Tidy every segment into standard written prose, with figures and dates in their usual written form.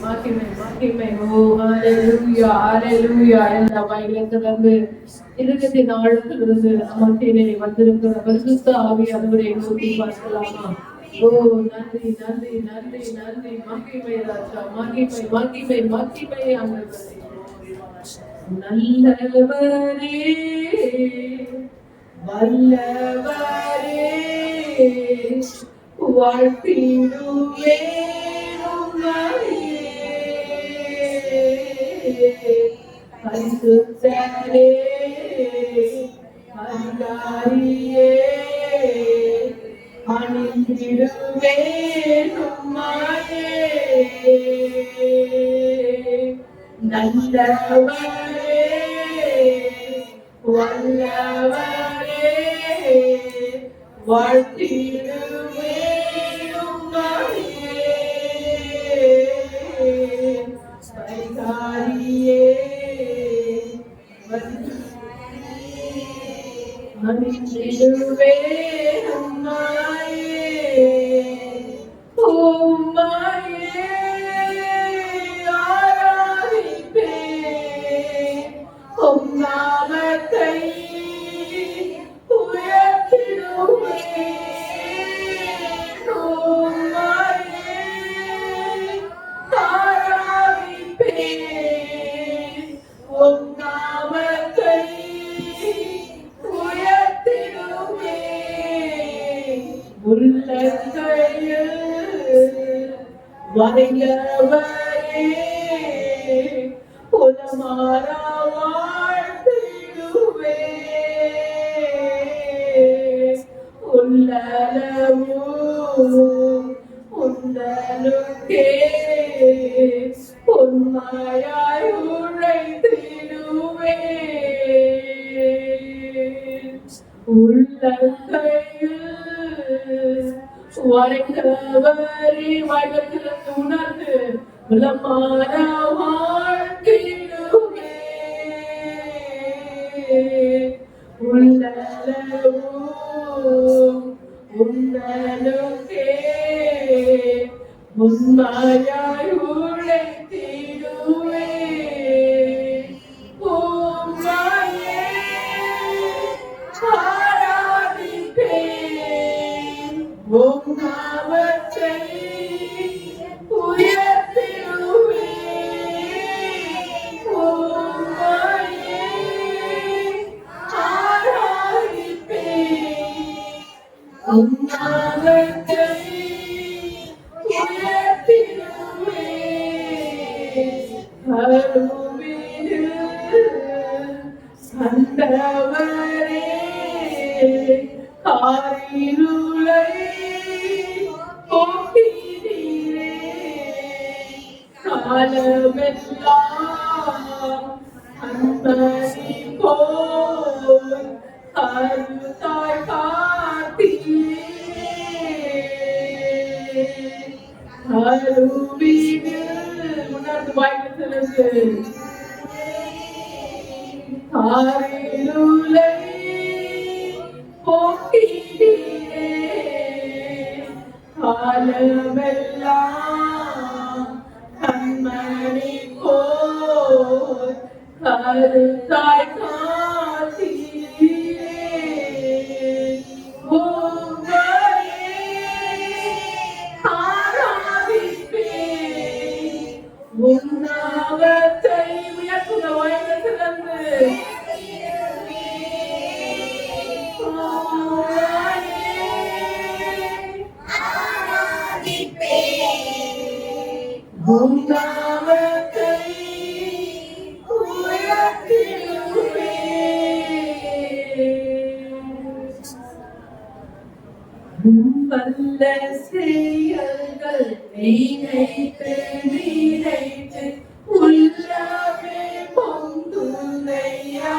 மகிமை மகிமை. ஓ ஹalleluya ஹalleluya. எல்லா வயலத்திலிருந்து இருதயத்தின் ஆழத்திலிருந்து மத்தியிலே வந்திருக்கிற பரிசுத்த ஆவியானவரை நோக்கி பார்க்கலாமா? ஓ நன்றி நன்றி நன்றி நன்றி. மகிமை ராஜா, மகிமை மகிமை மகிமை. ஆண்டவரே நல்லவரே வல்லவரே வாழ்த்திடுவே பரிசுத்தரே அதிகாரியே அணிந்திடுவே உம்மையே. நல்லவரே வல்லவரே வாழ்த்திடுவே உம்மையே. அதிகாரியே அணிந்திடுவே உம்மையே. உம்மையே ஆராதிப்பேன், உம் நாமத்தை உயர்த்திடுவேன். உம்மையே ஆராதிப்பேன், உம் நாமத்தை உயர்த்திடுவேன். உள்ளங்கையில் வரைந்தவரே உலமாரா வாழ்த்திடுவேன். உள்ளளவும் உந்தனுக்கே உண்மையாய் உழைத்திடுவேன். உள்ளங்கையில் வரைந்தவரே வயலத்திலிருந்து உணர்ந்து உலமார வாழ்த்திடுவேன். உள்ளளவும் உந்தனுக்கே உண்மையாய் உழைத்திடுவேன். உம்மையே ஆராதிப்பேன், உம் நாமத்தை உயர்த்திடுவேன். உம்மையே ஆராதிப்பேன், உம் நாமத்தை உயர்த்திடுவேன். கருவிடு கண்டவரே காரிருளை போக்கினீரே. காலமெல்லாம் அன்பனி போல் கருத்தாய் காத்தீரே. கருவிடு உணர்ந்து வாய்ப்பிலிருந்து காரிருளை போக்கினீரே. காலமெல்லாம் கண்மணி போல் கருத்தாய் காத்தீரே. உம்மையே ஆராதிப்பேன், உம் நாமத்தை உயர்த்துக வயலத்திலிருந்து. உம் நாமத்தை உயர்த்திடுவேன். வல்ல செயல்கள் நினைத்து நினைத்து உள்ளமே பொங்குதையா.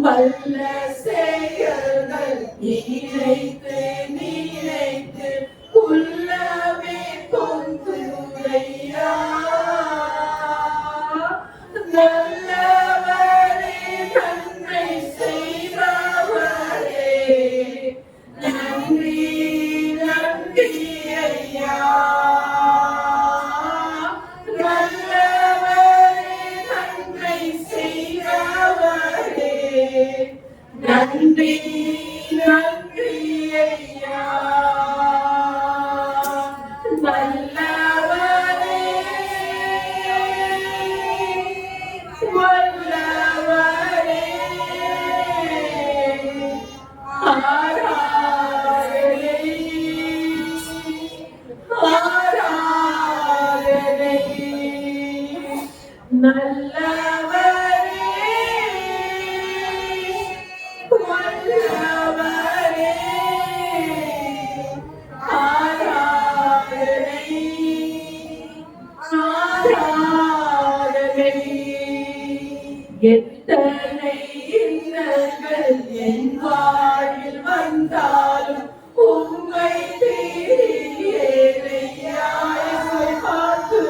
வல்ல செயல்கள் நினைத்து நினைத்து உள்ளமே பொங்குதையா. நல்லவரே நன்மை செய்பவரே நன்றி நன்றி ஐயா. நன்றி ஐயா. நல்லவரே, வல்லவரே, ஆராதனை, ஆராதனை. நல்லவரே, வல்லவரே, ஆராதனை, ஆராதனை. எத்தனை இன்னல்கள் என் வாழ்வில் வந்தாலும் உம்மை தேடியேனையாய் பார்த்து.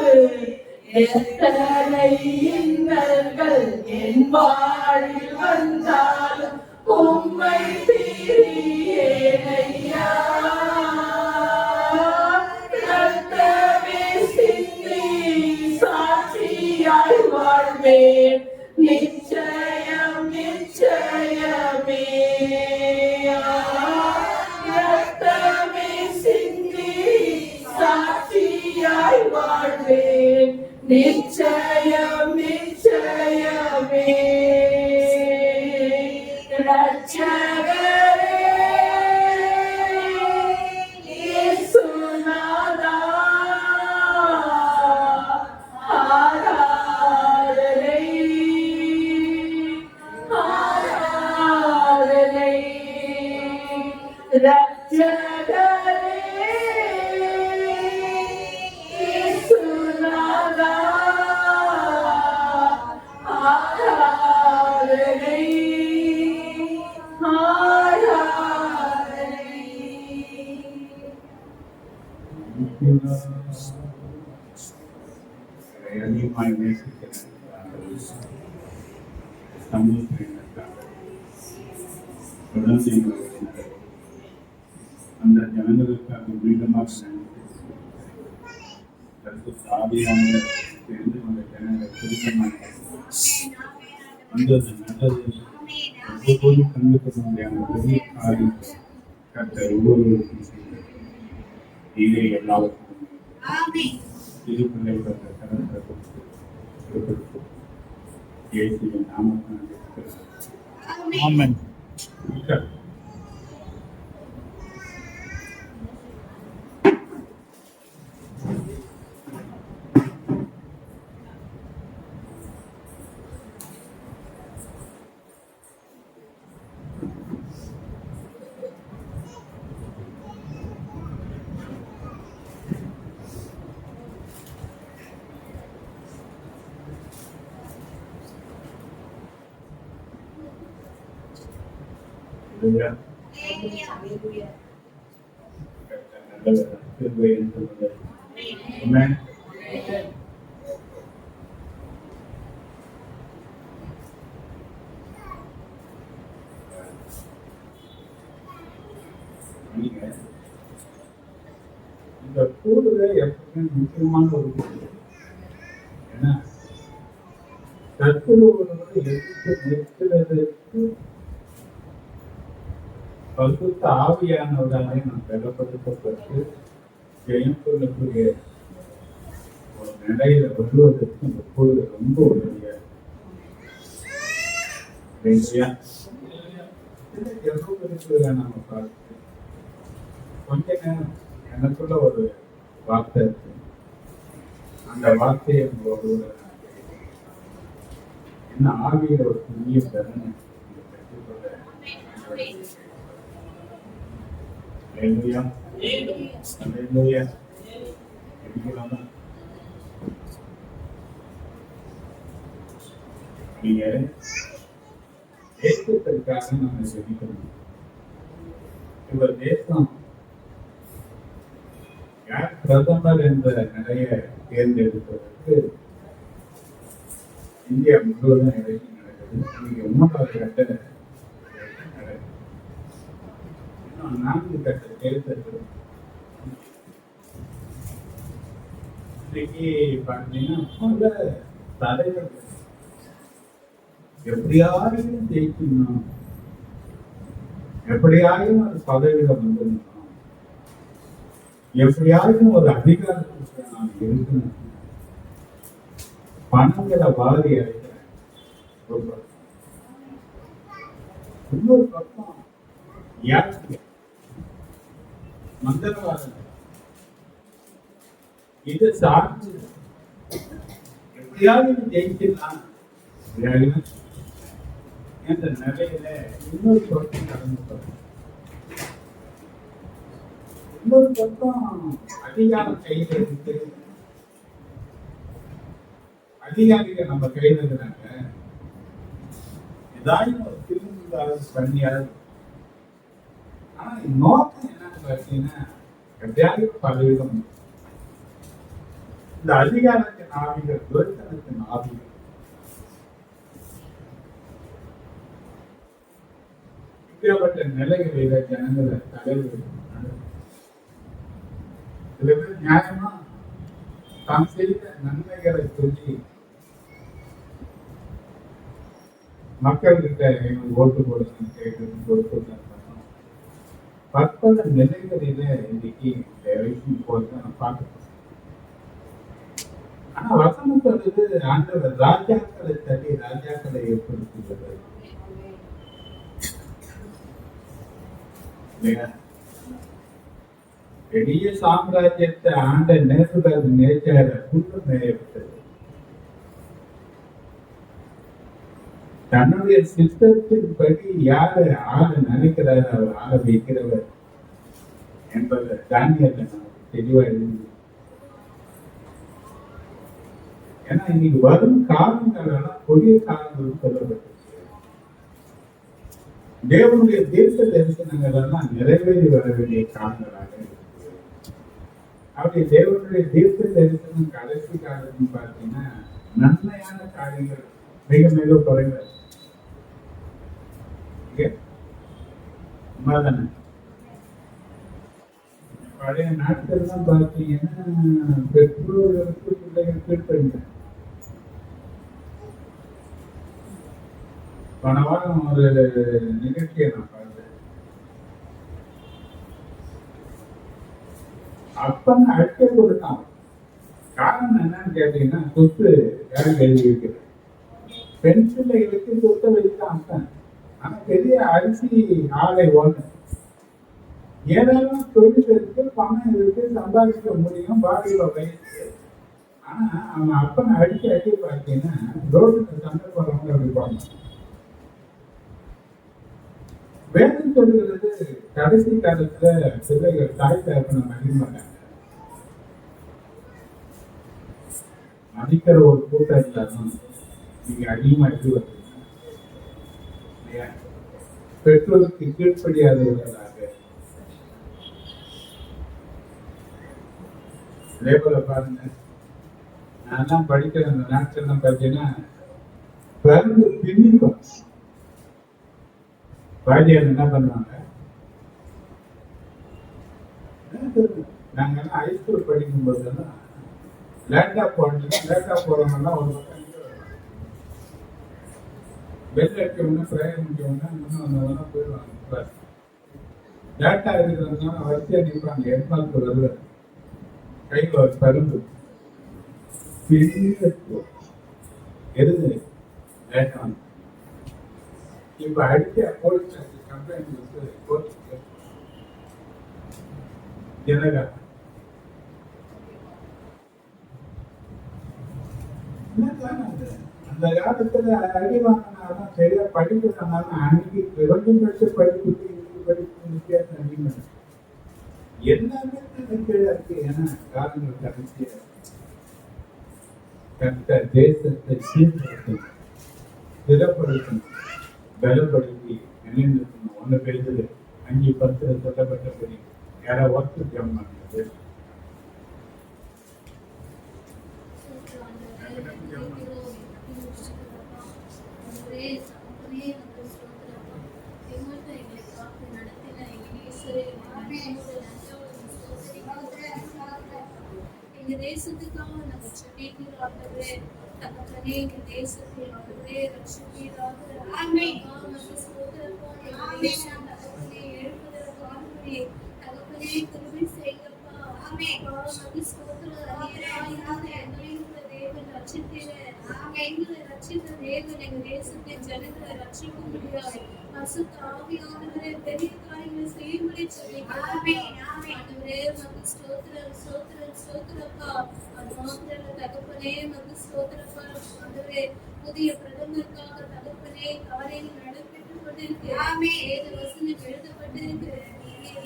எத்தனை இன்னல்கள் என் வாழ்வில் வந்தாலும் உம்மை தேடியேனையா. ரத்தமே சிந்தி சாட்சியாய் வாழ்வேன், நிச்சயம் நிச்சயமே. ரத்தமே சிந்தி சாட்சியாய் வாழ்வேன், நிச்சயம் நிச்சயமே. ரட்சகரே, இயேசுநாதா, ஆராதனை, ஆராதனை. ரட்சகரே, இயேசுநாதா, ஆராதனை, ஆராதனை. அதிகமாக நேசிக்கிறேன். சமூகத்தினருக்காக தொடர்ந்து எங்களுக்கு அந்த ஜனங்களுக்காக மீண்டுமாக ஆவியான தெரிந்து கொண்ட ஜனங்கள் திருத்தமாக அந்த நல்லது ஒவ்வொரு கண்ணுக்கு முடியாத பெரிய காரியம் கர்த்தர் ஒவ்வொருவருக்கும் செய்தார். நீரே எல்லாருக்கும் இது பிள்ளைகள் கரத்தை கொடுத்து இயேசுவின் நாமத்தில் இருக்கிறார். ஆமென். Hallelujah. Hallelujah. Amen. இந்த கூடுதல் எப்பவுமே முக்கியமான ஒரு விஷயம். ஏன்னா தத்துவத்தை எதிர்த்து நிற்கிறதுக்கு பரிசுத்த ஆவியானவராலே நாம் பலப்படுத்தப்பட்டு ஜெயம் கொள்ளக்கூடிய ஒரு நிலையில வருவதற்கு இந்த பொழுது ரொம்ப உதவியா நம்ம பார்த்து கொஞ்ச நேரம் எனக்குள்ள ஒரு வார்த்தை இருக்கு. அந்த வார்த்தையை உங்களோட என்ன ஆவியில ஒரு புதிய தருணம் பெற்றுக்கொள்ள. Hallelujah. Hallelujah. நீங்க தேசத்திற்காக நம்ம ஜெபிக்கணும். இவர் தேசம் யார் பிரதமர் என்ற நிறைய தேர்ந்தெடுப்பதற்கு இந்தியா முழுவதும் எலெக்ஷன் நடக்குது. நீங்க 3வது கட்ட நடக்குது. 4 கட்ட தேர்தல்கள் இன்னைக்கு பார்த்தீங்கன்னா பல தலைவர்கள் எப்படியாவது ஜெயிக்கணும், எப்படியாயும் ஒரு பதவியில வந்துடணும், எப்படியாயும் ஒரு அதிகாரத்துக்கு நான் இருக்கணும். பணங்களை வாரி அழைக்கிறேன் ஒரு பக்கம். இன்னொரு பக்கம் யாருக்கு மந்திரவாதம் இது சார்ந்து எப்படியாவது ஜெயிக்கலாம் என்ற நிலையில இன்னொரு பக்கம் கடந்து போறோம். இன்னொரு பக்கம் அதிகாரம் கையில இருக்கு, அதிகாரிகள் நம்ம கையில இருக்கிறாங்க. ஏதாவது ஒரு திரும்ப பண்ணியாரு. ஆனா நோக்கம் என்னன்னு பார்த்தீங்கன்னா எப்படியாவது பதவிடம் இந்த அதிகாரத்தின் ஆவிகள், துரைத்தனத்தின் ஆவிகள் இப்படிப்பட்ட நிலைகளில ஜனங்களை தலைவர் சில பேர் நியாயமா தாம் செய்த நன்மைகளை சொல்லி மக்கள் கிட்ட எங்களுக்கு ஓட்டு போடுறதுன்னு கேட்கறது பொறுப்பு பற்பல நிலைகளில இன்னைக்கு வயசுக்கு போறது நான் பார்க்க. ஆனா வசனம் சொல்றது ஆண்டவர் ராஜாக்களை தள்ளி ராஜாக்களை ஏற்படுத்துகிறது இல்லையா? பெரிய சாம்ராஜ்யத்தை ஆண்ட நேசுதர் நேச்சார புண்ணு மேயப்பட்டது. தன்னுடைய சித்தத்தின் படி யாரு ஆள நினைக்கிறாரு அவர் ஆள வைக்கிறவர் என்பதை தானியல்ல நமக்கு தெளிவா இருந்து. ஏன்னா இன்னைக்கு வரும் காரணங்கள் எல்லாம் கொடிய காரணங்கள் சொல்லப்பட்டிருக்கு. தேவனுடைய தீர்க்க தரிசனங்கள் எல்லாம் நிறைவேறி வர வேண்டிய காரணங்களாக இருக்கு. அப்படி தேவனுடைய தீர்க்க தரிசனம் கடைசி காலத்துன்னு பார்த்தீங்கன்னா நன்மையான காரியங்கள் மிக மிக குறைவு. பழைய நாட்கள்லாம் பார்த்தீங்கன்னா பெற்றோர்களுக்கு பிள்ளைகள் கீழ்ப்படிங்க. போன வாரம் ஒரு நிகழ்ச்சியை நான் பார்த்தேன். அப்பன் அழைக்க கொடுத்தான். காரணம் என்னன்னு கேட்டீங்கன்னா சொத்து யாரும் எழுதி வைக்கிறது. பெண் பிள்ளைகளுக்கு சொத்தை வைத்தான் அப்பன். ஆனா பெரிய அரிசி ஆலை ஒண்ணு ஏதாவது தொழில் இருக்கு, பணம் இருக்கு, சம்பாதிக்க முடியும், பாடியில வயசு. ஆனா அவன் அப்பனை அடிக்க பார்த்தீங்கன்னா ரோட்டுக்கு சண்டை போறவங்க அப்படி போகணும். வேதம் சொல்லுகிறது கடைசி காலத்துல பிள்ளைகள் தாய் தகப்பனை மதிக்க மாட்டாங்க. மதிக்கிற ஒரு கூட்டம் இல்லாமல் நீங்க அதிகமா இது வருது. பெற்றோருக்கு கீழ்ப்படியாதவர்களாக லேபரை பாருங்க. நான் தான் படிக்கிற அந்த நாட்கள்லாம் பார்த்தீங்கன்னா பிறந்து பின்னிக்கும். வாத்தியார் என்ன பண்ணுவாங்க, நாங்கெல்லாம் ஹைஸ்கூல் படிக்கும் போதெல்லாம் லேப்டாப் போறவங்கலாம் ஒரு பக்கம் பெல் அடிக்கணும்னா பிரேயர் முடிக்கணும்னா இன்னும் போயிடுவாங்க கிளாஸ். டேட்டா இருக்கிறதுனால வரிசையா நிற்பாங்க. ஹெட்மாஸ்டர் வருவார், கையில் ஒரு பருந்து எருது டேட்டா. இப்ப அடிக்க போலீஸ் கம்ப்ளைண்ட் வந்து கோர்ட்டுக்கு ஜனகா அந்த காலத்துல அடி வாங்கினாலும் சரியா படிக்கிறாங்க. அன்னைக்கு கொஞ்சம் படிப்பு படிப்பு வித்தியாசம் அதிகமாக எல்லாமே கீழே இருக்கு. ஏன்னா காரணங்கள் கடைசியா கரெக்டா தேசத்தை சீர்படுத்தணும், ஸ்திரப்படுத்தணும், பலப்படுத்தி நிலைநிறுத்தணும். ஒண்ணு பேசுது 5-10 சொல்லப்பட்டபடி யாராவது ஒர்க்கு ஜம் பண்ணுறது. தேசத்துக்காக நம்ம செபிக்கிறோம். தகப்பனே, எங்க தேசத்தை ஆண்டவரே ரட்சிப்பீராக. ஆமென். ஆண்டவரே தகப்பனே கிருபை செய்யுங்கப்பா. அப்பா, உமக்கு ஸ்தோத்திரம். நீராய் இருந்து எங்களையும் இந்த தேவன் ரட்சித்தீரே. எங்களை ரட்சித்த தேவன் எங்க தேசத்தின் ஜனங்களை ரட்சிக்க முடியாது. பரிசுத்த ஆவியானவரே பெரிய காரியங்களை செய்யும்படி ஜெபிக்கிறேன். ஆண்டவரே உமக்கு ஸ்தோத்திரம், ஸ்தோத்திரம், ஸ்தோத்திரப்பா. அது மாத்திரம் தகப்பனே உமக்கு ஸ்தோத்திரப்பா. ஆண்டவரே புதிய பிரதமருக்காக தகப்பனே காரியங்கள் நடைபெற்றுக் கொண்டிருக்கிறது. வேத வசனம் எழுதப்பட்டிருக்கிறது.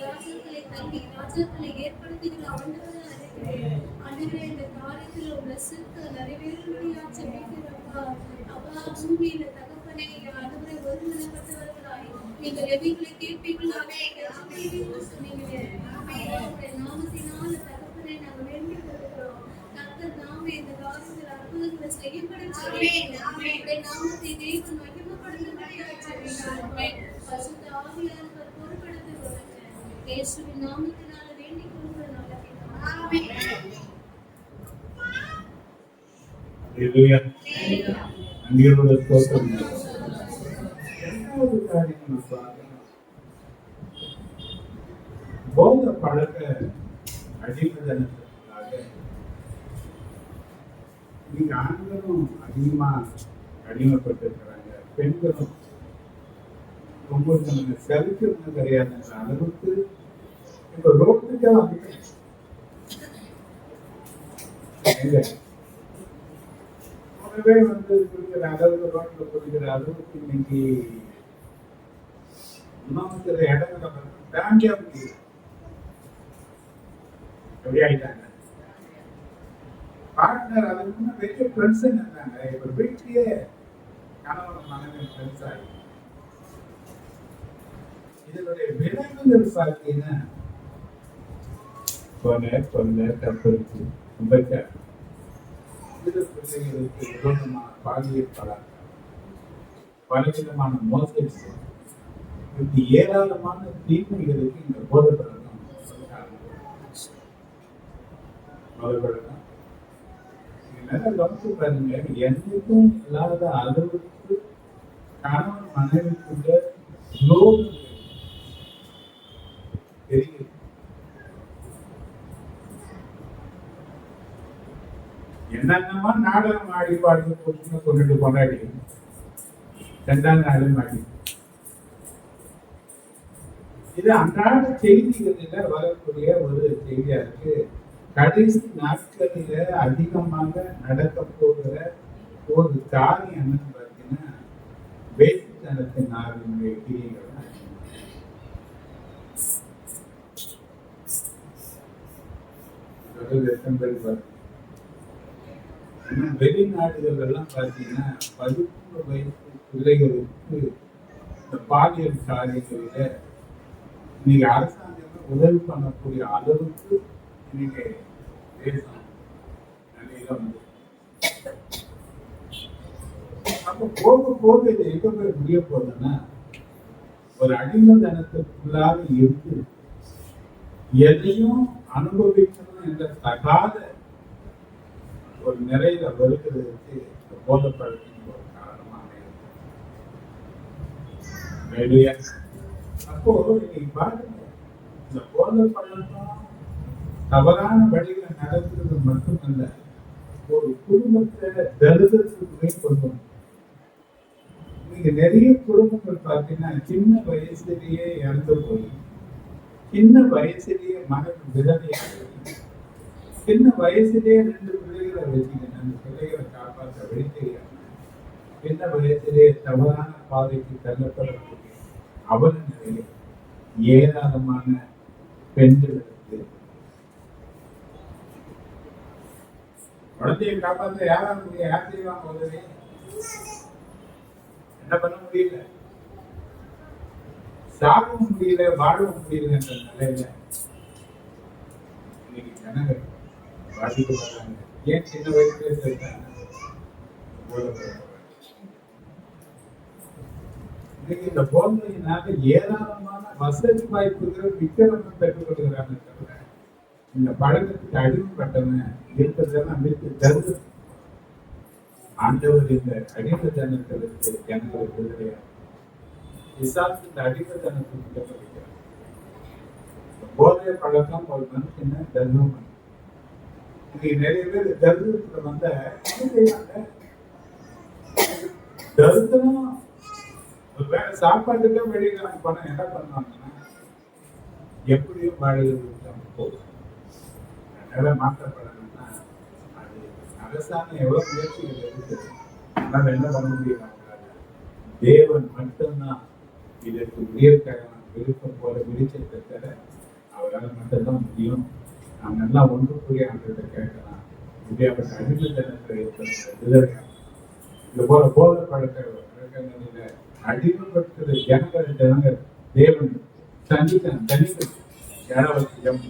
ராஜ்யங்களை தங்கி ராஜ்யங்களை ஏற்படுத்துகிற ஆண்டவரா இருக்கிறேன். ஆண்டவரே இந்த காரியத்தில் உள்ள சித்த நிறைவேறும்படியா ஜெபிக்கிறப்பா. அப்பா பூமியில தகப்பனே ஆண்டவரே ஒருமனப்பட்டவர்களாய் நீங்கள் எவைகளை கேட்பீர்களாவே சொன்னீங்களே. உங்களுடைய நாமத்தினால தகப்பனே நாங்கள் வேண்டிக் கொள்கிறோம். கர்த்தர் நாமே இந்த காரியத்தில் அற்புதங்களை செய்யப்படும் உங்களுடைய நாமத்தை தேவன் மகிமைப்படுத்தும்படியா ஜெபிக்கிறோம். பரிசுத்த ஆவியானவர் பொறுப்படுத்திக் கொள்ளுங்க. இயேசுவின் நாமத்தினால வேண்டிக் கொள்கிறோம் நல்ல பிதாவே. ஹல்லேலூயா. அங்கிருந்த ஸ்தோத்திரம். இரண்டாவது காரியம் நம்ம பார்க்கணும். போதை பழக்க அடிமைத்தனத்திற்காக இன்னைக்கு ஆண்களும் அதிகமா அடிமைப்பட்டிருக்கிறாங்க. பெண்களும் ரொம்ப செலுத்து கிடையாது அளவுக்கு இப்ப ரோட்டுக்கே வந்துட்டேன். உடனே குடிக்கிற அளவுக்கு ரோட்ல குடிக்கிற அளவுக்கு இன்னைக்கு உணவுக்கிற இடங்களை தாண்டியா முடியும். எப்படி ஆயிட்டாங்க பார்ட்னர். அதுக்கு பெரிய ஃப்ரெண்ட்ஸ் இருந்தாங்க. இப்ப வீட்லயே கணவன் மனைவி ஃப்ரெண்ட்ஸ் ஆகி இதனுடைய விளைவுகள் பார்த்தீங்கன்னா கொலை கற்பழிப்பு விபச்சாரம் சிறு பிள்ளைகளுக்கு விரோதமான பாலியல் பலாத்காரம் பலவிதமான மோசடி இப்படி ஏராளமான தீமைகளுக்கு இந்த போதை பழக்கம் கவனித்து பாருங்க. என்னைக்கும் இல்லாத அளவுக்கு கணவன் மனைவிக்குள்ள தெரியுது. என்னென்னமா நாடகம் ஆடி பாடி போட்டு கொண்டுட்டு கொண்டாடி ரெண்டாம் நாளும் ஆடி இது அன்றாட செய்திகளில வரக்கூடிய ஒரு செய்தியா இருக்கு. கடைசி நாட்களில அதிகமாக நடக்க போகிற ஒரு காரியம் என்னன்னு பார்த்தீங்கன்னா வேசித்தனத்தின் ஆவியினுடைய கிரியைகள். வெளிநாடுகள் எல்லாம் பார்த்தீங்கன்னா 13 வயசு பிள்ளைகளுக்கு இந்த பாலியல் காரியங்களில இன்னைக்கு அரசாங்கமே உதவி பண்ணக்கூடிய அளவுக்கு இன்னைக்கு தேசம் நிலையில வந்து அப்ப போக இது எங்க போய் முடிய போகுதுன்னா ஒரு அடிமைத்தனத்துக்குள்ளாக இருந்து எதையும் அனுபவிக்கணும் என்ற தகாத ஒரு நிறையில வருகிறதுக்கு போதை பழக்கம் ஒரு காரணமாக இருக்கு. அப்போ இன்னைக்கு பாருங்க, இந்த போதை பழக்கம் தவறான வழியில நடக்கிறது மட்டுமல்ல, ஒரு குடும்பத்தை தரிதத்துக்குமே கொள்ளும். நீங்க நிறைய குடும்பங்கள் பார்த்தீங்கன்னா சின்ன வயசுலயே இறந்து போய் சின்ன வயசுலயே மகன் விதவையாக சின்ன வயசுலயே 2 பிள்ளைகளை வச்சுக்கணும். அந்த பிள்ளைகளை காப்பாற்ற வழி தெரியாம சின்ன வயசுலயே தவறான பாதைக்கு தள்ளப்படக்கூடிய அவல நிலையில் ஏராளமான பெண்களுக்கு குழந்தையை காப்பாற்ற யாரால முடியும்? யார் செய்வாங்க? உதவி என்ன பண்ண முடியல, சாகவும் முடியல, வாழவும் முடியல என்ற நிலையில இன்னைக்கு ஜனங்கள் பாதிக்கப்படுறாங்க. ஏன் சின்ன வயசுல சேர்த்தாங்க? இன்னைக்கு இந்த போதையினால ஏராளமான வசதி வாய்ப்புகள் விக்கிரமம் பெற்றுக்கொள்கிறாங்க. இந்த பழக்கத்துக்கு அடிமைப்பட்டவன் இருக்கிறதெல்லாம் அமைத்து தருது. ஆண்டவர் இந்த அடிமைத்தனத்திற்கு ஜனங்களுக்கு கிடையாது. விசாரித்து இந்த அடிமைத்தனத்துக்கு படிக்கிறார். போதை பழக்கம் ஒரு மனுஷனை தர்மம் பண்ணு. இன்னைக்கு நிறைய பேர் தர்மத்துல வந்த என்ன செய்வாங்க? தரித்திரம் ஒரு வேலை சாப்பாட்டுக்கே வெளியில பணம் என்ன பண்ணுவாங்கன்னா எப்படியும் வாழ போதும். அதனால மாற்றப்படணும்னா அது அரசாங்கம் எவ்வளவு முயற்சிகள் இருக்குது. அதனால என்ன பண்ண முடியும்? தேவன் மட்டும்தான் இதற்கு உயர்கரமான விருப்பம் போல விரிச்சத்தை தர அவரால் மட்டும்தான் முடியும். நாம் எல்லாம் ஒன்று கூடிய ஆண்கிட்ட கேட்கலாம். இப்படியாப்பட்ட அடிமைத்தனத்தில் இருக்கிற இது போல போத பழக்கங்களில அடிமைப்படுத்துகிற ஜனங்கள் தேவன் சந்திக்கணும். தனிக்கணும். ஜனவசியம்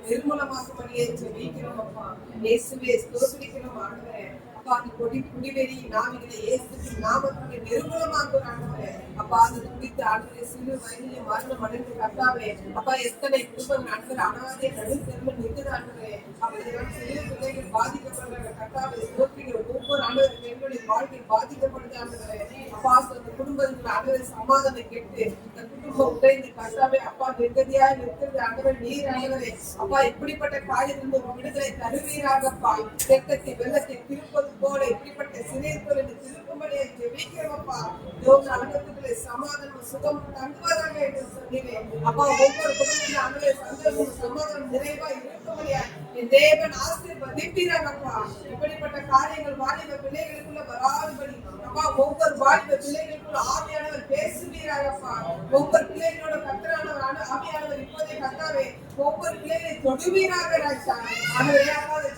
நிர்மூலமாக்கும்படியே ஜெபிக்கிறோம் அப்பா. இயேசுவே ஸ்தோத்திரிக்கிறோம் ஆண்டவரே. அப்பா அந்த குடிவெறி நாவிகளை இயேசுவின் நாமத்திலே நிர்மூலமாக்குற ஆண்டவரே. அப்பா அந்த குடித்து ஆண்டவரே சிறு வயதிலே மரணம் அடைந்து கர்த்தாவே. அப்பா எத்தனை குடும்பங்கள் ஆண்டவரே அனாதை நடுத்தெருவில் நிற்குது ஆண்டவரே. அப்படிதான் சிறு பிள்ளைகள் பாதிக்கப்படுற கர்த்தாவே ஸ்தோத்திரிக்கிறோம். ஒவ்வொரு ஆண்டவரே பெண்களுடைய வாழ்க்கை பாதிக்கப்படுது ஆண்டவரே. அப்பா அந்த குடும்பத்தில் ஆண்டவரே சமாதானம் கெட்டு இந்த குடும்பம் உடைந்து கர்த்தாவே அப்பா நிர்கதியாக இருக்கிறது ஆண்டவரே. நீர் ஆண்டவரே அப்பா இப்படிப்பட்ட காரியத்திலிருந்து ஒரு விடுதலை தருவீராகப்பா. தெற்கத்தை வெள்ளத்தை திருப்பது போல இப்படிப்பட்ட சிறைக்குள் திருக்கும்படியை ஜெபிக்கிறோம்ப்பா. யோக அனுபவத்திலே சமாதானம் சுகம் தங்குவதாக என்று சொன்னீங்க அப்பா. ஒவ்வொரு குடும்பத்திலும் ஆண்டவரே சந்தோஷம் சமாதானம் நிறைவா இருக்கும்படியா என் தேவன் ஆசீர்வதிப்பீராகப்பா. இப்படிப்பட்ட காரியங்கள் வாலிப பிள்ளைகளுக்குள்ள வராதபடி அப்பா ஒவ்வொரு வாலிப பிள்ளைகளுக்குள்ள ஆவியானவர் பேசுவீராகப்பா. ஒவ்வொரு பிள்ளைகளோட கர்த்தரானவர் ஆவியானவர் இப்போதே கர்த்தாவே ஒவ்வொரு பிள்ளைகளை தொடுவீராக ராஜா. ஆண்டவரே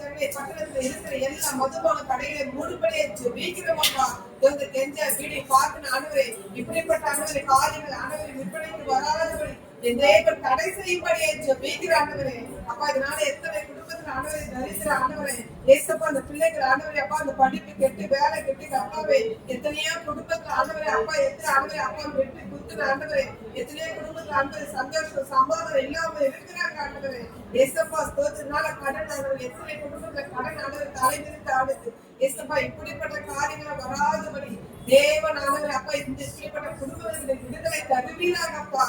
சென்னை பட்டணத்துல இருக்கிற எல்லா மதுபான கடைகளை மூடுபடியே ஜெபிக்கிறோம்ப்பா. இந்த கெஞ்ச வீடை பார்த்து ஆண்டவரே இப்படிப்பட்ட ஆண்டவரே காரியங்கள் ஆண்டவரே விற்பனைக்கு வராதபடி என் தேவன் தடை செய்யும்படியே ஜெபிக்கிற ஆண்டவரே. அப்பா இதனால எத்தனை குடும்பத்துல ஆண்டவரை தரித்திர ஆண்டவரே ஏசப்பா அந்த பிள்ளைகள் ஆண்டவரே அப்பா அந்த படிப்பு கெட்டு வேலை கெட்டு கர்த்தாவே எத்தனையோ குடும்பத்துல ஆண்டவரே அப்பா எத்தனை ஆண்டவரே அப்பா வெற்றி குத்துன ஆண்டவரே எத்தனையோ குடும்பத்துல ஆண்டவரே சந்தோஷம் சமாதானம் இல்லாம இருக்கிறாங்க ஆண்டவரே. ஏசப்பா ஸ்தோத்திரனால கடன் ஆண்டவரே எத்தனை குடும்பத்துல கடன் ஆண்டவரை தலைவிரித்து ஆடுது. ஏசப்பா இப்படிப்பட்ட காரியங்களை வராதபடி தேவன் ஆண்டவரே அப்பா இந்த இப்படிப்பட்ட குடும்பங்களுக்கு விடுதலை தருவீராகப்பா.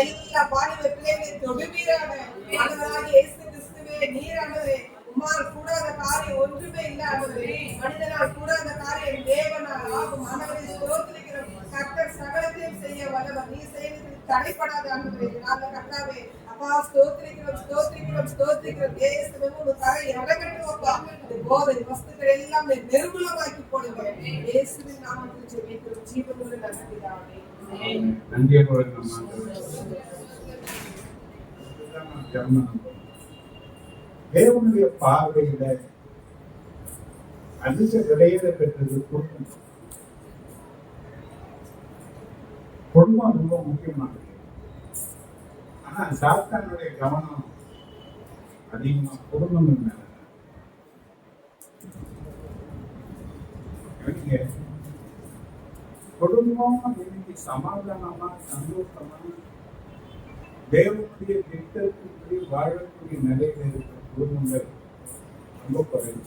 எல்லா பாலிவ பிள்ளைகளையும் தொடுவீராக ஆண்டவராக இயேசு கிறிஸ்துவே. நீர் ஆண்டவரே உம்மால் கூடாத காரியம் ஒன்றுமே இல்ல ஆண்டவரே. மனிதனால் கூடாத காரியம் தேவனால் ஆகும் ஆண்டவரே. ஸ்தோத்திரிக்கிறோம். கர்த்தர் சகலத்தையும் செய்ய வல்லவர். நீ செய்வது தடைப்படாத ஆண்டவரே. நாங்க கர்த்தாவே அப்பா ஸ்தோத்திரிக்கிறோம் ஸ்தோத்திரிக்கிறோம் ஸ்தோத்திரிக்கிறோம். இயேசுவே உங்க கரை இறங்கட்டும் அப்பா. இந்த போதை வஸ்துக்கள் எல்லாம் நிர்மூலமாக்கி போடுங்க. இயேசுவின் நாமத்தில் ஜெபிக்கிறோம் ஜீவனுள்ள நல்ல பிதாவே. நன்றியோடு தேவனுடைய பார்வையில அதிக விலையில பெற்றது குடும்பம். குடும்பம் ரொம்ப முக்கியமானது. ஆனா சாத்தானுடைய கவனம் அதிகமா குடும்பங்கள் மேல. குடும்பம் இன்னைக்கு சமாதானமா சந்தோஷமா தேவனுடைய திட்டத்தின்படி வாழக்கூடிய நிலையில இருக்கிற குடும்பங்கள் ரொம்ப குறைவு.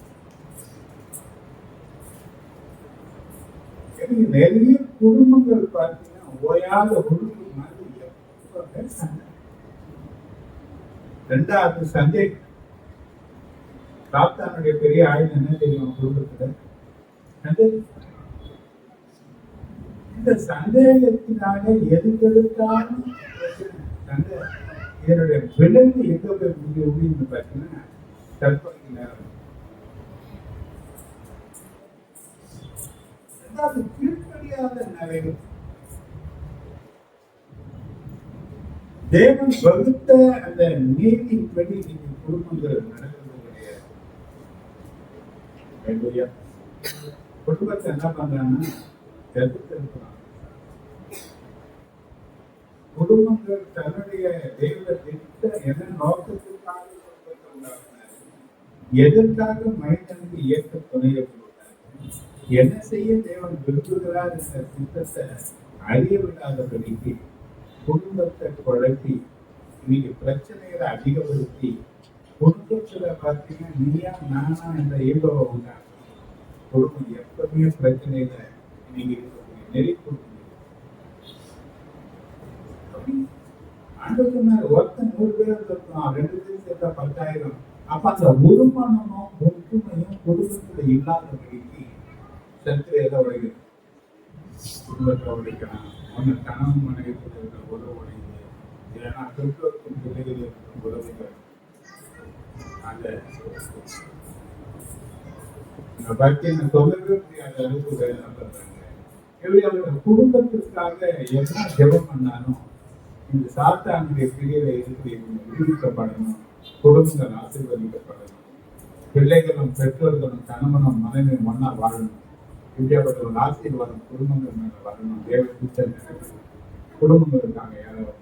நிறைய குடும்பங்கள் பார்த்தீங்கன்னா ஓயாத ஒழுங்கு மாதிரி. ரெண்டாவது சந்தேக. சாத்தானுடைய பெரிய ஆயுதம் என்ன தெரியும் குடும்பத்துல? சந்தேகம். இந்த சந்தேகத்தினால எதுக்கெடுத்தாலும் இதனுடைய விளைவு எங்க போய் முடியும்னு பார்த்தீங்கன்னா தற்கொலைக்கு நேரம். ரெண்டாவது கீழ்ப்படியாத நிலைகள். தேவன் வகுத்த அந்த நீதிப்படி நீங்க குடும்பங்கள் நடக்கிறது கிடையாது. குடும்பத்தை என்ன பண்றாங்கன்னா எதிர்த்திருக்கிறான். குடும்பங்கள் தன்னுடைய தெய்வ திட்ட என்ன நோக்கத்திற்காக எதற்காக மனிதனுக்கு இயக்க துணையை கொடுத்தார்? என்ன செய்ய தேவன் விரும்புகிறார் என்ற சித்தத்தை அறிய விடாதபடிக்கு குடும்பத்தை குழப்பி இன்னைக்கு பிரச்சனைகளை அதிகப்படுத்தி குடும்பத்துல பார்த்தீங்கன்னா நீயா நானா என்ற ஈகோவை உண்டாங்க. குடும்பம் எப்பவுமே பிரச்சனையில இன்னைக்கு இருக்கக்கூடிய நெறி கொடுக்க ஆண்டு சொன்னார், ஒருத்தன் 100 பேர் இருக்கலாம், 2 பேர் சேர்த்தா 10,000. அப்ப அந்த ஒருமானமும் ஒற்றுமையும் குடும்பத்துல இல்லாதபடிக்கு சத்துரு எதை உடைக்கிறது? குடும்பத்தை உடைக்கலாம். ஒன்னு கணவன் மனைவிக்குள்ள இருக்கிற உறவு உடையுது, இல்லைன்னா பெற்றோருக்கும் பிள்ளைகள் இருக்கிற உறவுகள் அந்த பக்தி சொல்லவே முடியாத அளவுக்கு வேலை பண்றாங்க. எப்படி அவங்க குடும்பத்திற்காக என்ன ஜெபம் பண்ணாலும் இந்த சாத்தானுடைய பிரிவை இருந்து விடுவிக்கப்படணும், குடும்பங்கள் ஆசீர்வதிக்கப்படணும், பிள்ளைகளும் பெற்றோர்களும் கணவனும் மனைவியும் ஒன்னா வாழணும். இப்படியாப்பட்ட ஒரு ஆசீர்வாதம் குடும்பங்கள் மேல வரணும். தேவ சித்தம் நிறைவேறணும். குடும்பங்களுக்காக யாராவது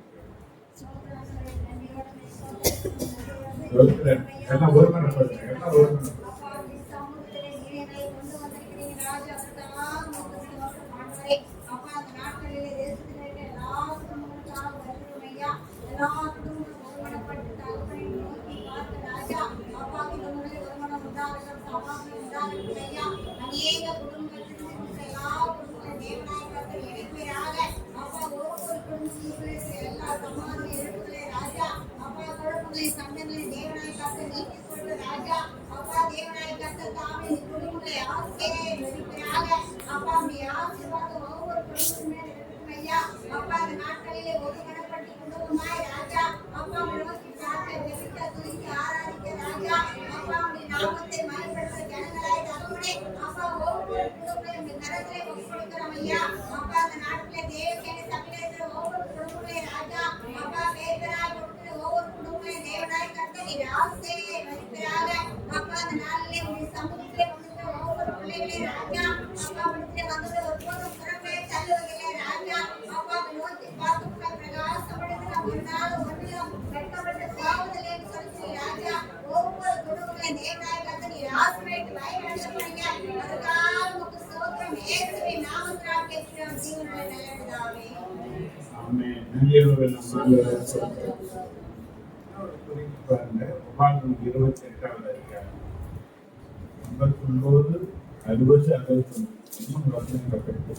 எல்லாம் ஒருமனப்படுங்க, எல்லாம் ஒருமனப்படுங்க. பாருங்க, உபாகம் 28வது அதிகாரம் 59, 60, 61 3 வசனங்களை படித்து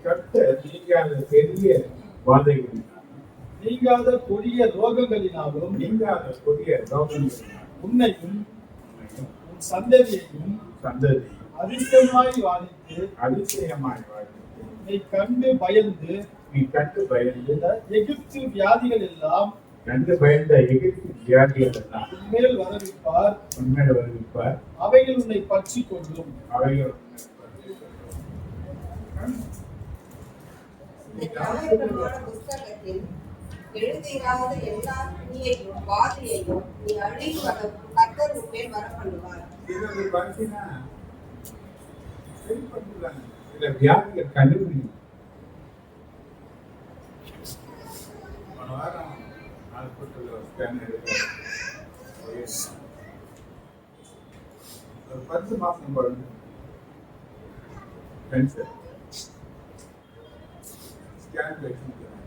கர்த்தர் நீங்காத பெரிய வாதைகளினாலும் நீங்காத கொடிய ரோகங்களினாலும் உன்னையும் உன் சந்ததியையும் அதிசயமாய் வாதித்து நீ கண்டு பயந்து எகிப்து வியாதிகள் எல்லாம் உன்மேல் வரவிப்பார். அவைகள் உன்னை பற்றி கொள்ளும். புஸ்தகத்தில் எழுதிராத எல்லா துணியையும் வாதையையும் நீ அழிவு அளவும் கர்த்தர் உன்மேல் வர பண்ணுவார். வியாதிகள் கண்டுபிடி வாரம் ஹாஸ்பிட்டல் ஸ்கேன் எடுக்க ஒரு 10 மாசம் குழந்தை கேன்சர் ஸ்கேன் வச்சுருக்காங்க.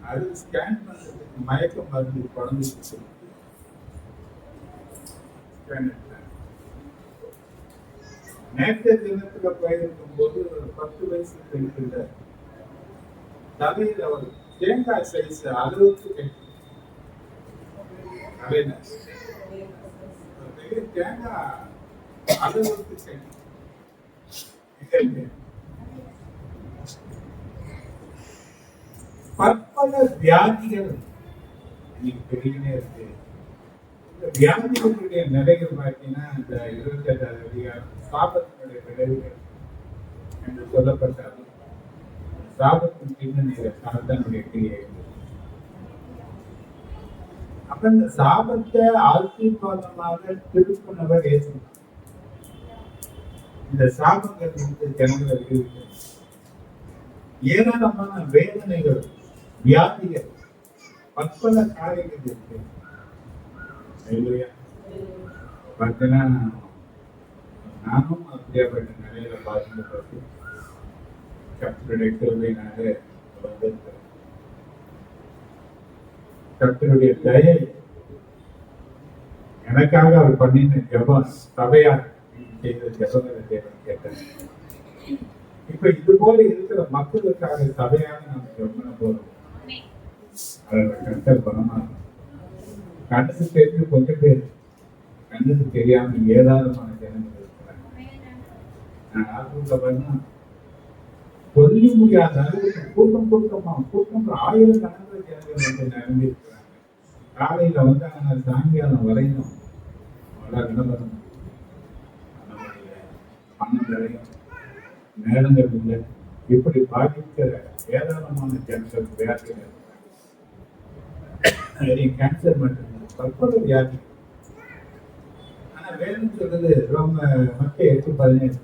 அது ஸ்கேன் பண்ணுறதுக்கு மயக்க மருந்து குழந்தைக்கு கொடுத்து ஸ்கேன் எடுத்தாங்க. நேற்றைய தினத்துல போயிருக்கும் போது ஒரு 10 வயசு பெண்கள் தலையில் அவர் தேங்காய் சைஸ் அளவுக்கு தேங்காய் அளவுக்கு பற்பல வியாதிகள் இன்னைக்கு பெருகினே இருக்கு. இந்த வியாதிகளுடைய நிலைகள் பார்த்தீங்கன்னா இந்த 28வது அதிகாரம் சாபத்தினுடைய விளைவுகள் என்று சொல்லப்பட்டாலும் சாபத்தின் பின்னணியில சாத்தானுடைய கிரியை. அப்ப அப்ப இந்த சாபத்தை ஆசீர்வாதமாக திருப்பினவர் இயேசு. இந்த சாபங்கள் இருந்து ஜனங்களுக்கு ஏராளமான வேதனைகள், வியாதிகள், பற்பல காரியங்கள் இருக்கு. இல்லையா? பார்த்தீங்கன்னா நானும் அப்படியாப்பட்ட நிலையில பார்த்து கர்த்தருடைய கிருபையினால வந்திருக்கிறேன். கர்த்தருடைய தயை எனக்காக அவர் பண்ணின ஜெபம், சபையார் செய்த ஜெபங்களை தேவன் கேட்டேன். இப்ப இது போல இருக்கிற மக்களுக்காக சபையாக நம்ம ஜெபம் போறோம். கர்த்தர் பணமா கண்ணுக்கு தெரிஞ்சு கொஞ்சம் பேர், கண்ணுக்கு தெரியாம ஏராளமான ஜனங்கள் இருக்கிறாங்க. நான் ஆசிரியர்ல பண்ணா சொல்லி முடியாத அளவுக்கு கூட்டம் ஆயிரக்கணக்கில் ஜனங்கள் வந்து நிரம்பி இருக்கிறாங்க. காலையில வந்தாங்கன்னா சாயங்காலம் வரையும் விளம்பரம் பணம் வரையும் நேரங்கள் இல்லை. இப்படி பாதிக்கிற ஏராளமான ஜனங்கள் வியாதிகள், கேன்சர் மட்டும் பற்பல வியாதி. ஆனா வேணும் சொல்றது ரொம்ப மக்கள் 8:17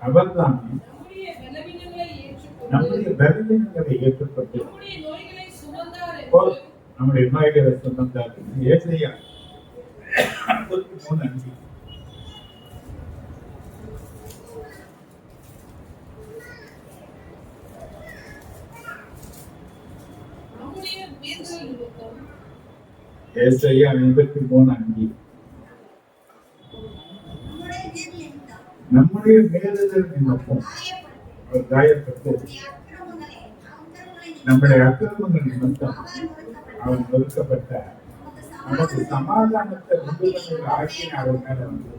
அவர்தான் நம்முடைய பலவீனங்களை ஏற்றுக்கொண்டு நம்முடைய நோய்களை சுமந்தார். ஏசாயா 53:5. ஏசாயா 53:5. நம்முடைய மேலுதல் நிமித்தம் அவர் காயப்பட்டு நம்முடைய அக்கிரமங்கள் நிமித்தம் அவர் நொறுக்கப்பட்டார். நமக்கு சமாதானத்தை உண்டுகிற ஆட்சியை அவர் மேல வந்து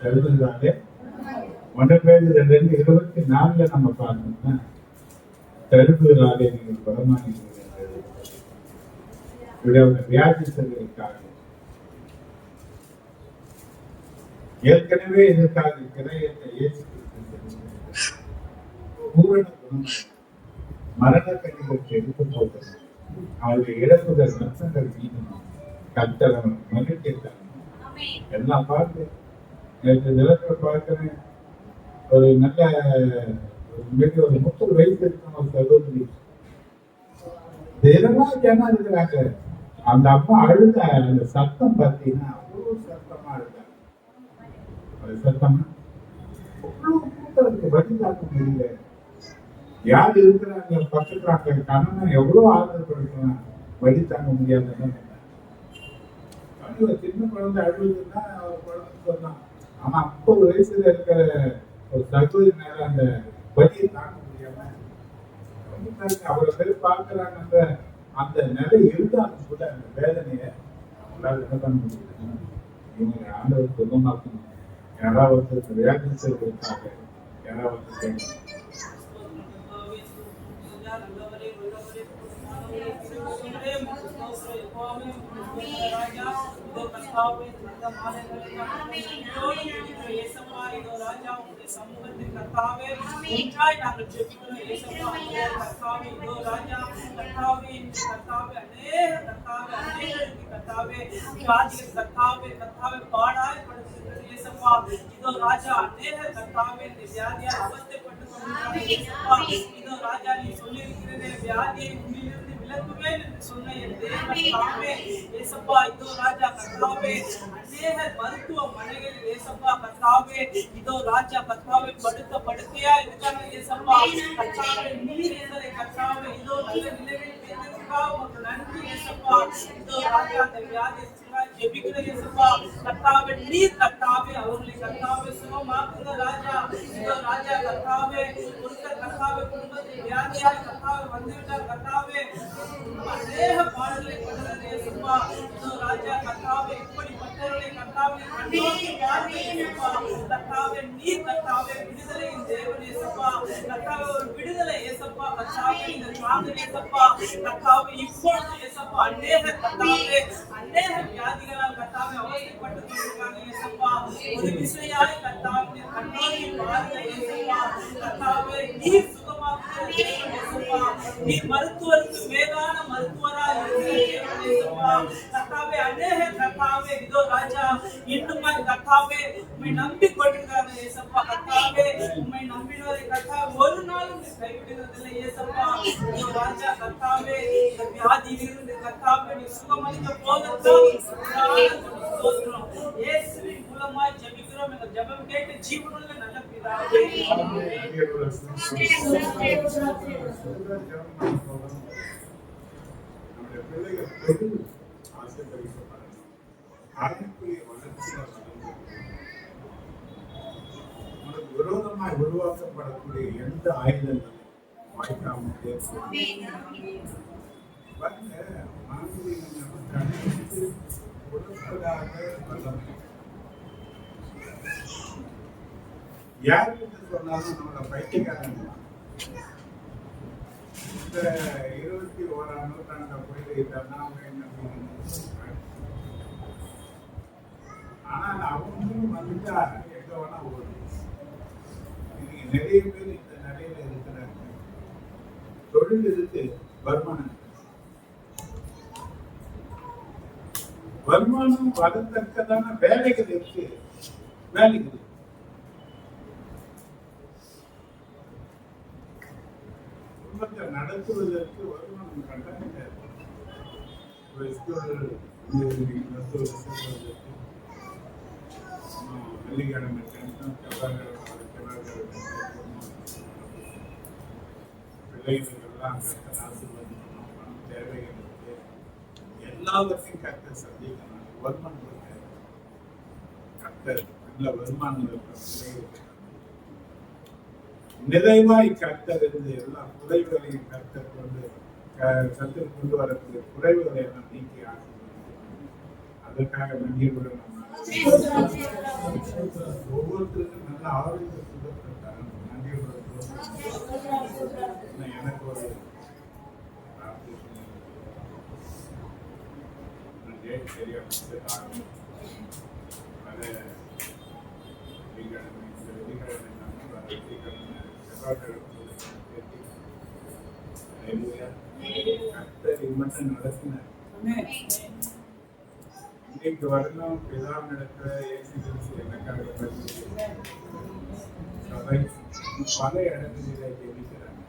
தருவதாலே 1 பேதுரு 2:24 நம்ம பார்க்கணும்னா தருவதாலே நீங்கள் குணமானீர்கள். வியாதிகளுக்காக ஏற்கனவே இதற்காக கிரயத்தை ஏற்று பூரண குணம் மரண கணிகளுக்கு எடுத்து போகிறது. அவருடைய இழப்புகள் நஷ்டங்கள் மீண்டும் கத்தரம் மகிழ்ச்சி எல்லாம் பார்த்து நேற்று நிலத்தில் பார்க்கிறேன். ஒரு நல்ல ஒரு 30 வயசு இருக்கும் ஒரு சகோதரி தினமும் ஜனம் இருக்கிறாங்க. அந்த அம்மா அழுத அந்த சத்தம் பார்த்தீங்கன்னா அவ்வளவு சத்தமா அழுதாங்க. அது சத்தமா அவ்வளவு கூட்டத்துக்கு வழி தாக்க முடியல. யார் இருக்கிறாங்க பக்கத்துல கணவன் எவ்வளவு ஆதரப்படுத்தலாம், வழி தாங்க முடியாத சின்ன குழந்தை அழுதுன்னா குழந்தை சொல்லலாம். ஆனா 50 வயசுல இருக்கிற ஒரு சகோதரி மேல அந்த வழியை தாங்க முடியாம அவரை பேர் பார்க்கிறாங்க. அந்த நிலை இருந்தாலும் கூட அந்த வேதனையை அவங்களால என்ன பண்ண முடியல. இவங்க ஆண்டவர் சுகமாக்கணும். யாராவது வியாதிச்சிருக்காங்க, யாராவது சமூகத்தின் கர்த்தாவே ஒன்றாய் நாங்கள் ஜெபிக்கிறோம். இயேசுவே கர்த்தாவே இதோ ராஜா கர்த்தாவே கர்த்தாவே அநேகருக்கு கர்த்தாவே வியாதிகள் கர்த்தாவே பாடாய் படுத்துகிறது. இயேசுவா இதோ ராஜா அநேக கர்த்தாவே இந்த வியாதியால் அவஸ்தைப்பட்டு கொண்டிருக்கிறார்கள். இதோ ராஜா நீ சொல்லியிருக்கிறதே வியாதியை உன்னிலிருந்து விலக்குவேன் என்று சொன்ன என் தேவனே இயேசுவா இதோ ராஜா கர்த்தாவே அநேக மருத்துவமனைகளில் இயேசுவா கர்த்தாவே இதோ ராஜா கர்த்தாவே படுக்கையா இருக்காங்க. இயேசுவா கர்த்தாவே நீர் எங்களை கர்த்தாவே இதோ நல்ல நிலையில் வைத்திருக்காக உமக்கு நன்றி. இயேசுவா இதோ ராஜா அந்த வியாதியை ஜெபிக்கிற இயேசுவா கர்த்தாவே நீர் கர்த்தாவே அவர்களை கர்த்தாவே சுகமாக்குங்க ராஜா. இதோ ராஜா கர்த்தாவே ஒருத்தர் கர்த்தாவே குடும்பத்தை வியாதியாய் கர்த்தாவே வந்துவிட்டார் கர்த்தாவே அநேக பாடல்களை படுகிறது இயேசுப்பா இதோ ராஜா கர்த்தாவே இப்படிப்பட்டவர்களை கர்த்தாவே கண்ணோக்கி பாருங்க இயேசுப்பா கர்த்தாவே நீர் கர்த்தாவே விடுதலையின் தேவன் இயேசுப்பா கர்த்தாவே ஒரு விடுதலை இயேசுப்பா கர்த்தாவே இந்த தாங்க இயேசுப்பா கர்த்தாவே இப்பொழுது இயேசுப்பா அநேக கர்த்தாவே அநேக வியாதிகளால் கர்த்தாவே அவதிப்பட்டு கொண்டிருக்காங்க இயேசுப்பா ஒரு விசையாய் கர்த்தாவே கண்ணோக்கி பாருங்க இயேசுப்பா கர்த்தாவே நீர் சுகமாக்குகிற தேவன் இயேசுப்பா நீர் மருத்துவருக்கு மேலான மருத்துவராய் இருக்கிற தேவன் இயேசுப்பா கர்த்தாவே அநேக கர்த்தாவே இதோ ராஜா இன்னுமாய் கர்த்தாவே உம்மை நம்பிக் கொண்டிருக்கிறாங்க இயேசுப்பா கர்த்தாவே உம்மை நம்பினோரை கர்த்தாவே ஒரு நாளும் நீர் கைவிடுவதில்லை இயேசுப்பா இதோ ராஜா கர்த்தாவே இந்த வியாதியிலிருந்து கர்த்தாவே நீர் சுகமளிக்க போவதற்காக ஸ்தோத்திரம் இயேசுவின் மூலமாய் ஜெபிக்கிறோம் எங்கள் ஜெபம் கேட்டு ஜீவனுள்ள நல்ல பிதாவே நம்முடைய பிள்ளைகள் பொது ஆசீர்வதிக்கப்படணும். ஆவிக்குரிய வளர்ச்சியில வளர்ந்து உனக்கு விரோதமாய் உருவாக்கப்படக்கூடிய எந்த ஆயுதங்களும் வாய்க்காமல் கணித்து கொடுப்பதாக வல்லமை. யாருக்கு சொன்னாலும் நம்மளை பைத்தியக்காரன். இந்த 21ஆம் நூற்றாண்டுல போயிட்டு ஆனால் அவங்களும் வந்துட்டா எங்க வேணா ஓடும். இன்னைக்கு நிறைய பேர் இந்த நிலையில இருக்கிறாங்க. தொழில் இருக்கு, வருமானம் வருமானம் வரத்தக்கதான வேலைகள் இருக்கு, வேலைகள் குடும்பத்தை நடத்துவதற்கு வருமானம் கட்டாயம் தேவை. வெள்ளிக்கிழமை பிள்ளைகளுக்கெல்லாம் ஆசீர்வாதம் தேவைகள் இருக்கு. எல்லாவற்றையும் கர்த்தர் சந்திக்கணும். வருமானம் கர்த்தர் நல்ல வருமானம் இருக்கிற நிறைவாய் கர்த்தர் இருந்து எல்லா குறைவுகளையும் கர்த்தர் கொண்டு வரக்கூடிய குறைவுகளை எல்லாம் நீக்கி அதற்காக நன்றியுடன் ஒவ்வொருத்தருக்கும் நல்ல ஆரோக்கிய சுகத்தை நன்றியுடன் எனக்கு ஒரு தெரியாம மட்டும் நடத்தினார். இன்னைக்கு வரலாம் பிதாவினிடத்துல எனக்காக சபை பல இடங்களில ஜெபிக்கிறாங்க.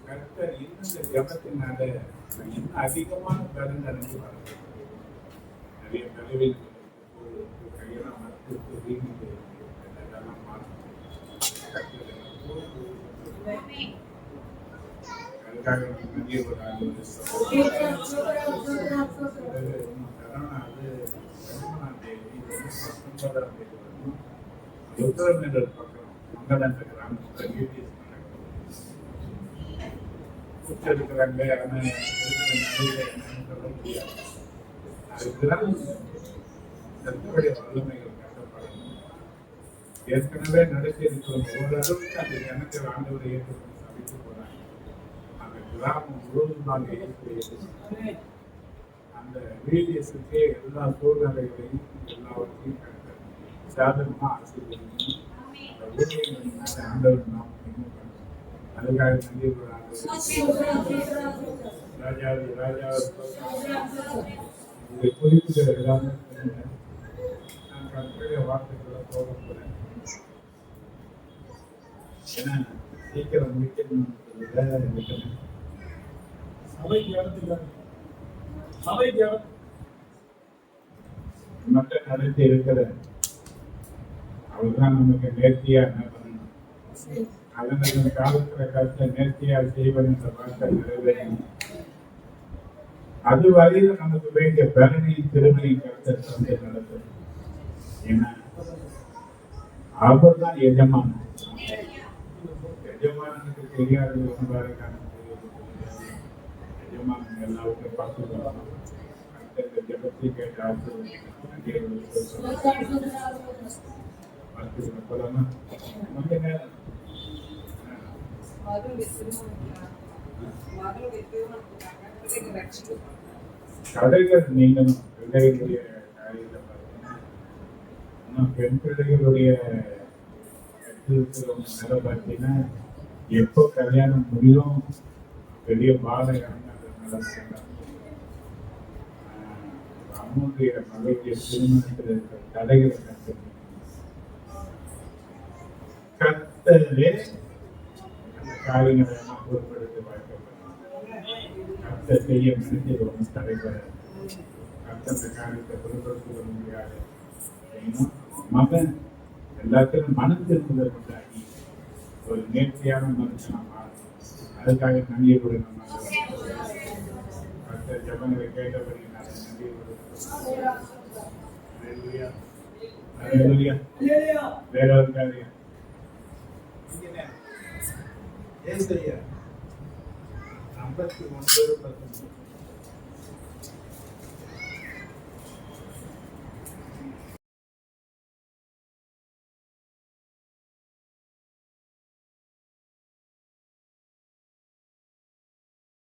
கர்த்தர் இன்னும் இந்த ஜபத்தினால இன்னும் அதிகமான பலன் அடைஞ்சு வர்றது. நிறைய தலைவர்கள் கையெல்லாம் மறுத்து வீடு இதெல்லாம் மாறும். அதுக்காக நிறைய ஒரு உத்தரமேரூர் பக்கம் மங்களாந்த கிராமத்தில் இருக்கிறாங்க. ஆனால் சொல்ல முடியாது. அதுக்குதான் கர்த்தருடைய வல்லமைகள் கட்டப்படணும். ஏற்கனவே நடத்தி இருக்கிறோம். ஓரளவுக்கு அந்த ஜனத்தை ஆண்டவரை ஏற்றுக்கொண்டு சமைத்து போறாங்க. அந்த கிராமம் முழுவதுமாக ஏற்படுகிறது. அந்த வீடியஸுக்கே எல்லா சூழ்நிலைகளையும் எல்லாவற்றையும் கட்ட சாதகமா ஆசீர்வதிக்கணும். அந்த ஊழியர்களின் மேல ஆண்டவர் நாம் அதுக்காக நன்றி ராஜாவி இதை குறிப்பிட்ட எல்லாமே நான் கற்பனைய வார்த்தைகளை போக போறேன். ஏன்னா சீக்கிரம் மீட்டிங் சபைக்கு மட்டும் நடத்தி இருக்கிற அவர்தான் நமக்கு நேர்த்தியா என்ன பண்ணணும். அதன் காலத்துல கருத்தை நேர்த்தியா செய்வது என்ற வார்த்தை நிறைவேறணும். அது வரையில நமக்கு வேண்டிய பலனையும் திறமையும் கருத்தை சந்தை நடத்தும். ஏன்னா அவர் தான் எஜமானனுக்கு தெரியாது பாருங்க எல்லாருக்கும் பார்த்து அந்த ஜபத்தை கேட்டு போலாமா மகளுடைய திருமணத்துக்காக ரட்சிக்கப்பட்டார். கடைகள் நீங்களும் பிள்ளைகளுடைய காரியத்தை பார்த்தீங்கன்னா பெண் பிள்ளைகளுடைய நிலை பார்த்தீங்கன்னா எப்போ கல்யாணம் முடியும் பெரிய பாதையான அம்முடைய மகளுடைய திருமணத்தில் இருக்கிற தடைகளை கர்த்தரே அந்த காரியங்களை எல்லாம் பொருட்படுத்தி பார்க்கப்படும். கர்த்தர் செய்ய மனிதர் ஒன்றும் தடைபட கர்த்தர் காரியத்தை பொருட்படுத்த முடியாது. மகன் எல்லாத்திலும் மனம் திரும்புதல் உண்டாகி ஒரு நேர்த்தியான மனுஷனா மாறும். அதுக்காக நன்றியை கொடுக்கணும். கர்த்தர் ஜபங்களை கேட்டபடி நான் நன்றியை கொடுக்கிறேன். வேற ஒரு காரியம் ஏசாயா 59:19